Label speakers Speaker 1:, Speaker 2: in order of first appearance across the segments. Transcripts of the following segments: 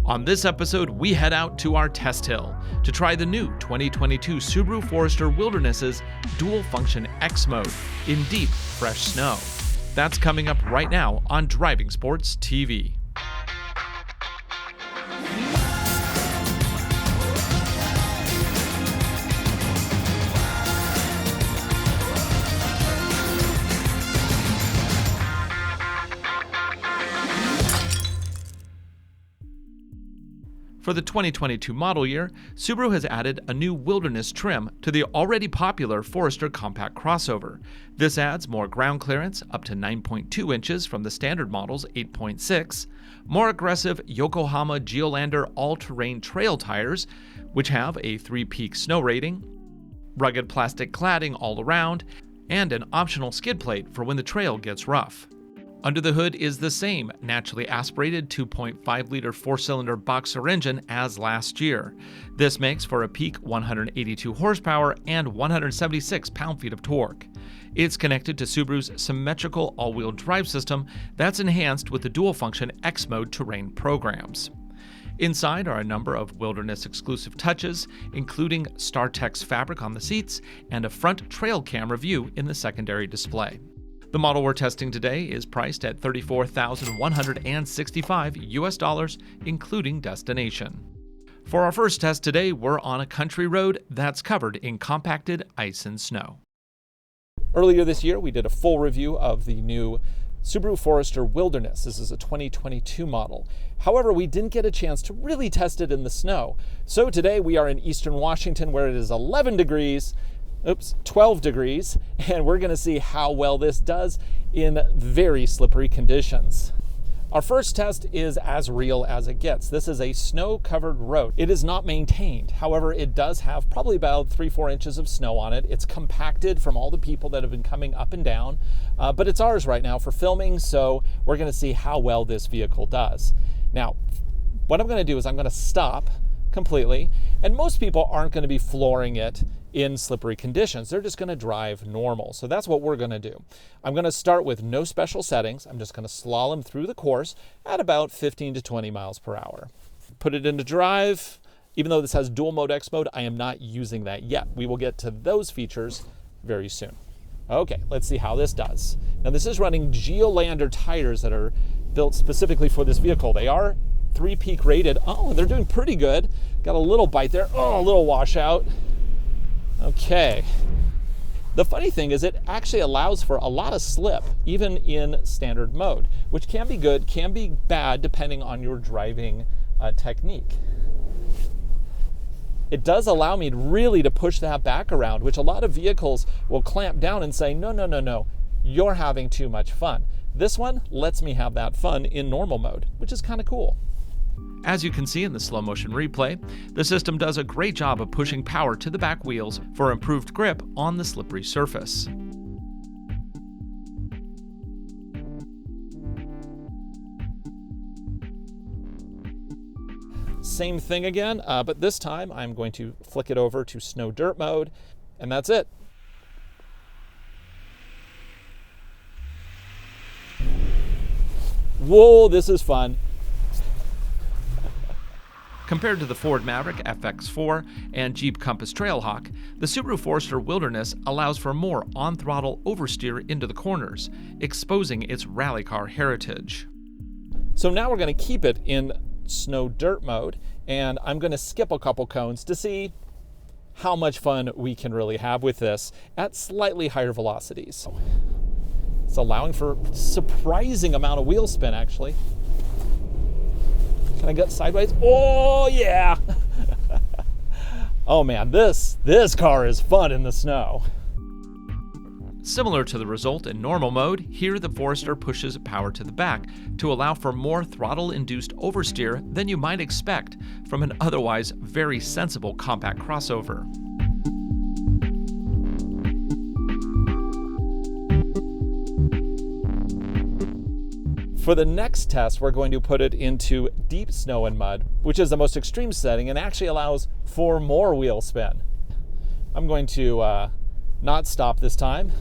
Speaker 1: On this episode, we head out to our test hill to try the new 2022 Subaru Forester Wilderness's dual-function X mode in deep, fresh snow. That's coming up right now on Driving Sports TV. For the 2022 model year, Subaru has added a new Wilderness trim to the already popular Forester compact crossover. This adds more ground clearance, up to 9.2 inches from the standard model's 8.6, more aggressive Yokohama Geolandar all-terrain trail tires, which have a 3-peak snow rating, rugged plastic cladding all around, and an optional skid plate for when the trail gets rough. Under the hood is the same naturally aspirated 2.5-liter 4-cylinder boxer engine as last year. This makes for a peak 182 horsepower and 176 pound-feet of torque. It's connected to Subaru's symmetrical all-wheel drive system that's enhanced with the dual-function X-Mode terrain programs. Inside are a number of Wilderness-exclusive touches, including StarTex fabric on the seats and a front trail camera view in the secondary display. The model we're testing today is priced at $34,165 including destination. For our first test today, we're on a country road that's covered in compacted ice and snow. Earlier this year, we did a full review of the new Subaru Forester Wilderness. This is a 2022 model. However, we didn't get a chance to really test it in the snow. So today we are in eastern Washington where it is 12 degrees, and we're going to see how well this does in very slippery conditions. Our first test is as real as it gets. This is a snow-covered road. It is not maintained. However, it does have probably about 3-4 inches of snow on it. It's compacted from all the people that have been coming up and down, but it's ours right now for filming, so we're going to see how well this vehicle does. Now, what I'm going to do is I'm going to stop completely, and most people aren't going to be flooring it in slippery conditions. They're just going to drive normal. So that's what we're going to do. I'm going to start with no special settings. I'm just going to slalom through the course at about 15 to 20 miles per hour. Put it into drive. Even though this has dual mode X mode, I am not using that yet. We will get to those features very soon. Okay, let's see how this does. Now this is running Geolandar tires that are built specifically for this vehicle. They are 3-peak rated. Oh, they're doing pretty good. Got a little bite there. Oh, a little washout. Okay. The funny thing is it actually allows for a lot of slip, even in standard mode, which can be good, can be bad, depending on your driving technique. It does allow me really to push that back around, which a lot of vehicles will clamp down and say, no, you're having too much fun. This one lets me have that fun in normal mode, which is kind of cool. As you can see in the slow motion replay, the system does a great job of pushing power to the back wheels for improved grip on the slippery surface. Same thing again, but this time I'm going to flick it over to snow dirt mode, and that's it. Whoa, this is fun. Compared to the Ford Maverick FX4 and Jeep Compass Trailhawk, the Subaru Forester Wilderness allows for more on-throttle oversteer into the corners, exposing its rally car heritage. So now we're going to keep it in snow dirt mode, and I'm going to skip a couple cones to see how much fun we can really have with this at slightly higher velocities. It's allowing for a surprising amount of wheel spin, actually. Can I get sideways? Oh, yeah. Oh, man, this car is fun in the snow. Similar to the result in normal mode, here the Forester pushes power to the back to allow for more throttle-induced oversteer than you might expect from an otherwise very sensible compact crossover. For the next test, we're going to put it into deep snow and mud, which is the most extreme setting and actually allows for more wheel spin. I'm going to not stop this time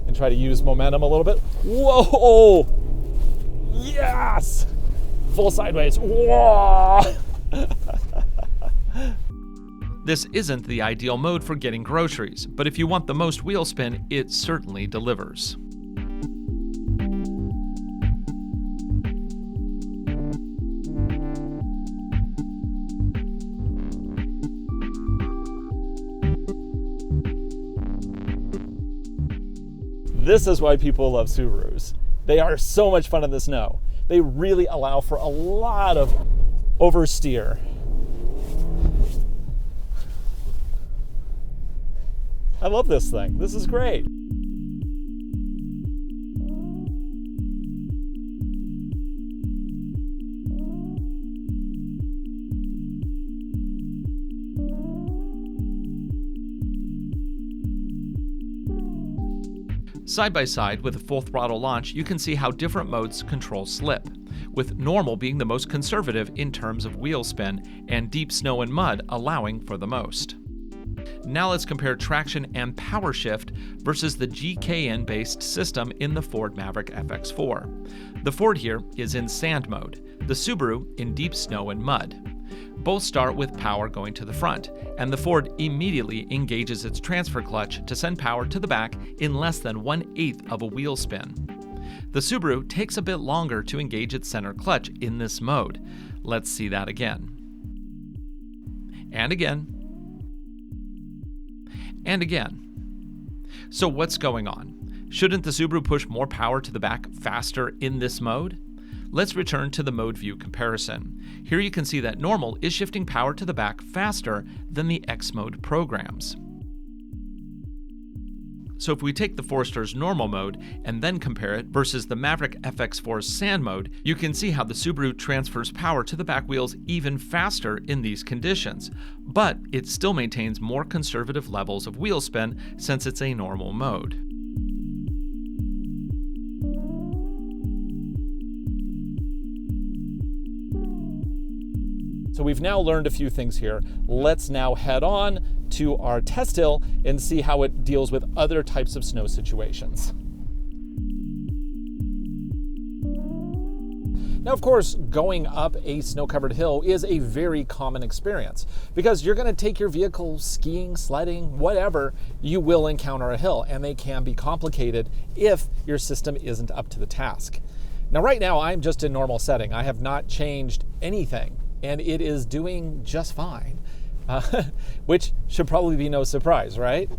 Speaker 1: and try to use momentum a little bit. Whoa! Yes! Full sideways. Whoa! This isn't the ideal mode for getting groceries, but if you want the most wheel spin, it certainly delivers. This is why people love Subarus. They are so much fun in the snow. They really allow for a lot of oversteer. I love this thing. This is great. Side by side with a full throttle launch, you can see how different modes control slip, with normal being the most conservative in terms of wheel spin, and deep snow and mud allowing for the most. Now let's compare traction and power shift versus the GKN-based system in the Ford Maverick FX4. The Ford here is in sand mode, the Subaru in deep snow and mud. Both start with power going to the front, and the Ford immediately engages its transfer clutch to send power to the back in less than 1/8 of a wheel spin. The Subaru takes a bit longer to engage its center clutch in this mode. Let's see that again. And again. And again. So what's going on? Shouldn't the Subaru push more power to the back faster in this mode? Let's return to the mode view comparison. Here you can see that normal is shifting power to the back faster than the X mode programs. So if we take the Forester's normal mode and then compare it versus the Maverick FX4's sand mode, you can see how the Subaru transfers power to the back wheels even faster in these conditions, but it still maintains more conservative levels of wheel spin since it's a normal mode. So we've now learned a few things here. Let's now head on to our test hill and see how it deals with other types of snow situations. Now, of course, going up a snow-covered hill is a very common experience because you're going to take your vehicle skiing, sledding, whatever, you will encounter a hill, and they can be complicated if your system isn't up to the task. Now, right now, I'm just in normal setting. I have not changed anything, and it is doing just fine, which should probably be no surprise, right?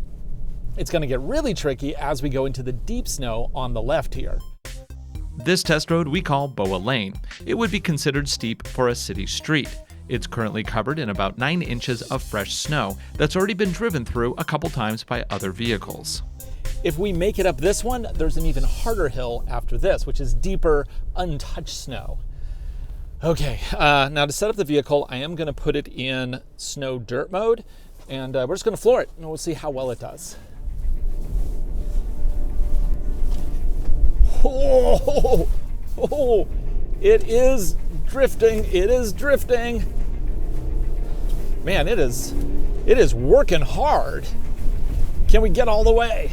Speaker 1: It's going to get really tricky as we go into the deep snow on the left here. This test road we call Boa Lane. It would be considered steep for a city street. It's currently covered in about 9 inches of fresh snow that's already been driven through a couple times by other vehicles. If we make it up this one, there's an even harder hill after this, which is deeper, untouched snow. Okay, now to set up the vehicle, I am going to put it in snow dirt mode, and we're just going to floor it, and we'll see how well it does. Oh, oh, it is drifting, it is drifting. Man, it is working hard. Can we get all the way?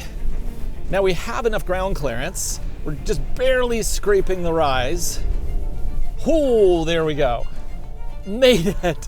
Speaker 1: Now we have enough ground clearance. We're just barely scraping the rise. Oh, there we go. Made it.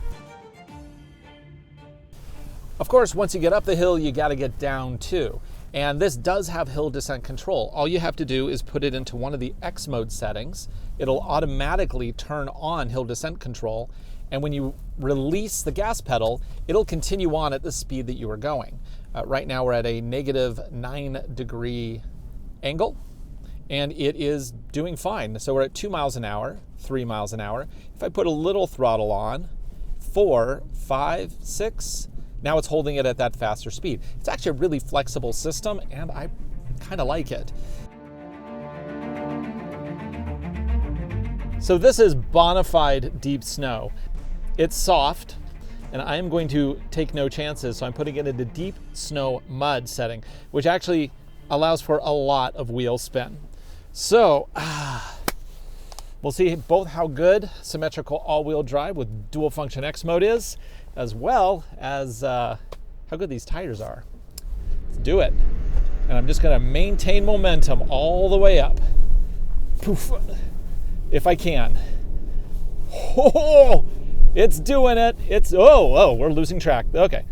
Speaker 1: Of course, once you get up the hill, you got to get down too. And this does have hill descent control. All you have to do is put it into one of the X mode settings. It'll automatically turn on hill descent control. And when you release the gas pedal, it'll continue on at the speed that you were going. Right now we're at a -9-degree angle, and it is doing fine. So we're at 2 miles an hour, 3 miles an hour. If I put a little throttle on, 4, 5, 6, now it's holding it at that faster speed. It's actually a really flexible system, and I kind of like it. So this is bona fide deep snow. It's soft, and I am going to take no chances, so I'm putting it into deep snow mud setting, which actually allows for a lot of wheel spin. So, we'll see both how good symmetrical all-wheel drive with dual function X mode is, as well as how good these tires are. Let's do it. And I'm just going to maintain momentum all the way up. Poof, if I can. Oh, it's doing it. It's, oh, we're losing track. Okay,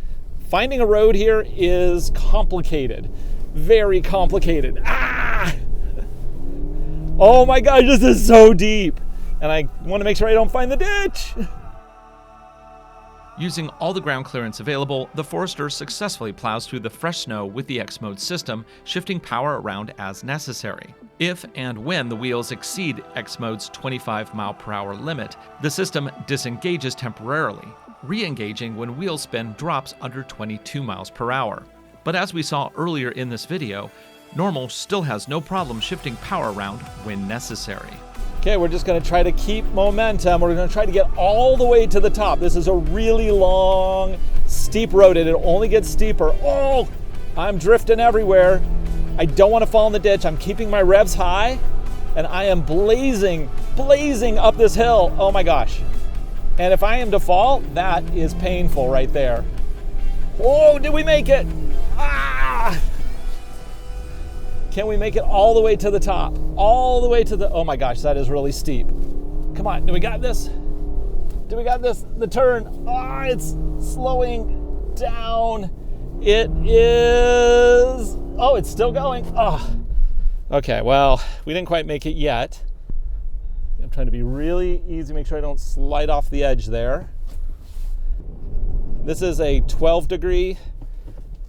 Speaker 1: Finding a road here is complicated. Very complicated. Ah! Oh my gosh, this is so deep. And I want to make sure I don't find the ditch.
Speaker 2: Using all the ground clearance available, the Forester successfully plows through the fresh snow with the X-Mode system, shifting power around as necessary. If and when the wheels exceed X-Mode's 25 mile/hour limit, the system disengages temporarily, re-engaging when wheel spin drops under 22 miles per hour. But as we saw earlier in this video, normal still has no problem shifting power around when necessary.
Speaker 1: Okay, we're just gonna try to keep momentum. We're gonna try to get all the way to the top. This is a really long, steep road, and it only gets steeper. Oh, I'm drifting everywhere. I don't wanna fall in the ditch. I'm keeping my revs high, and I am blazing up this hill. Oh my gosh. And if I am to fall, that is painful right there. Oh, did we make it? Ah! Can we make it all the way to the top? All the way to the, oh my gosh, that is really steep. Come on, do we got this? Do we got this? The turn, it's slowing down. It is, oh, it's still going. Okay, well, we didn't quite make it yet. I'm trying to be really easy, make sure I don't slide off the edge there. This is a 12-degree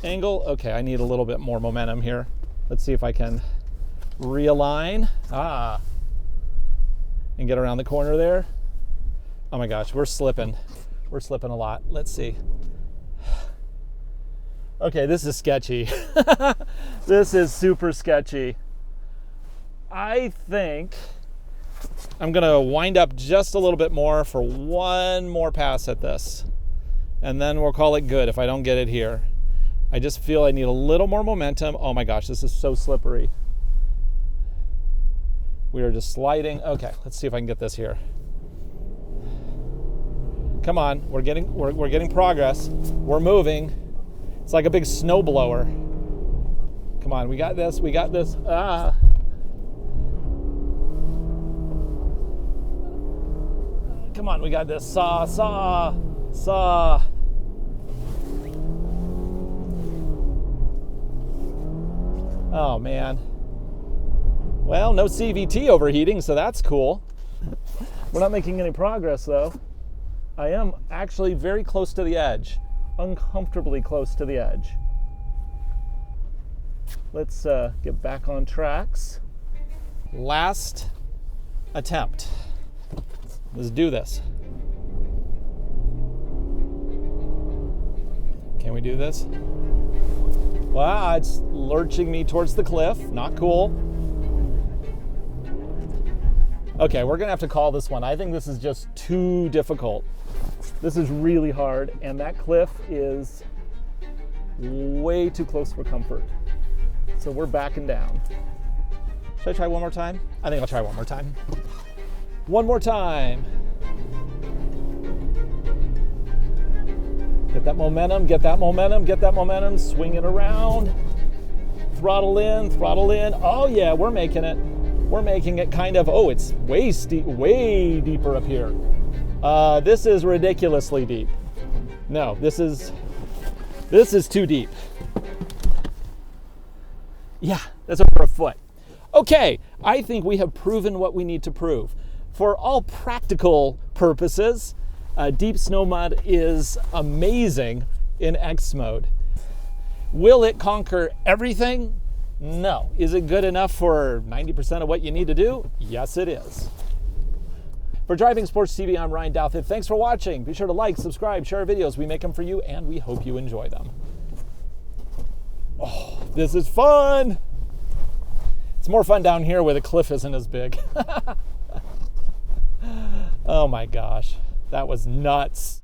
Speaker 1: angle. Okay, I need a little bit more momentum here. Let's see if I can realign. And get around the corner there. Oh my gosh, we're slipping. We're slipping a lot. Let's see. Okay, this is sketchy. This is super sketchy. I think I'm gonna wind up just a little bit more for one more pass at this. And then we'll call it good if I don't get it here. I just feel I need a little more momentum. Oh my gosh, this is so slippery. We are just sliding. Okay, let's see if I can get this here. Come on, we're getting progress. We're moving. It's like a big snow blower. Come on, we got this, we got this. Come on, we got this. Saw. Oh man. Well, no CVT overheating, so that's cool. We're not making any progress though. I am actually very close to the edge. Uncomfortably close to the edge. Let's get back on tracks. Last attempt. Let's do this. Can we do this? Wow, it's lurching me towards the cliff. Not cool. Okay, we're gonna have to call this one. I think this is just too difficult. This is really hard, and that cliff is way too close for comfort. So we're backing down. Should I try one more time? I think I'll try one more time. One more time. Get that momentum, get that momentum, get that momentum. Swing it around. Throttle in, throttle in. Oh yeah, we're making it. We're making it kind of, oh, it's way steep, way deeper up here. This is ridiculously deep. No, this is too deep. Yeah, that's over a foot. Okay, I think we have proven what we need to prove. For all practical purposes, deep snow mud is amazing in X mode. Will it conquer everything? No. Is it good enough for 90% of what you need to do? Yes, it is. For Driving Sports TV, I'm Ryan Douthit. Thanks for watching. Be sure to like, subscribe, share our videos. We make them for you, and we hope you enjoy them. Oh, this is fun. It's more fun down here where the cliff isn't as big. Oh my gosh, that was nuts.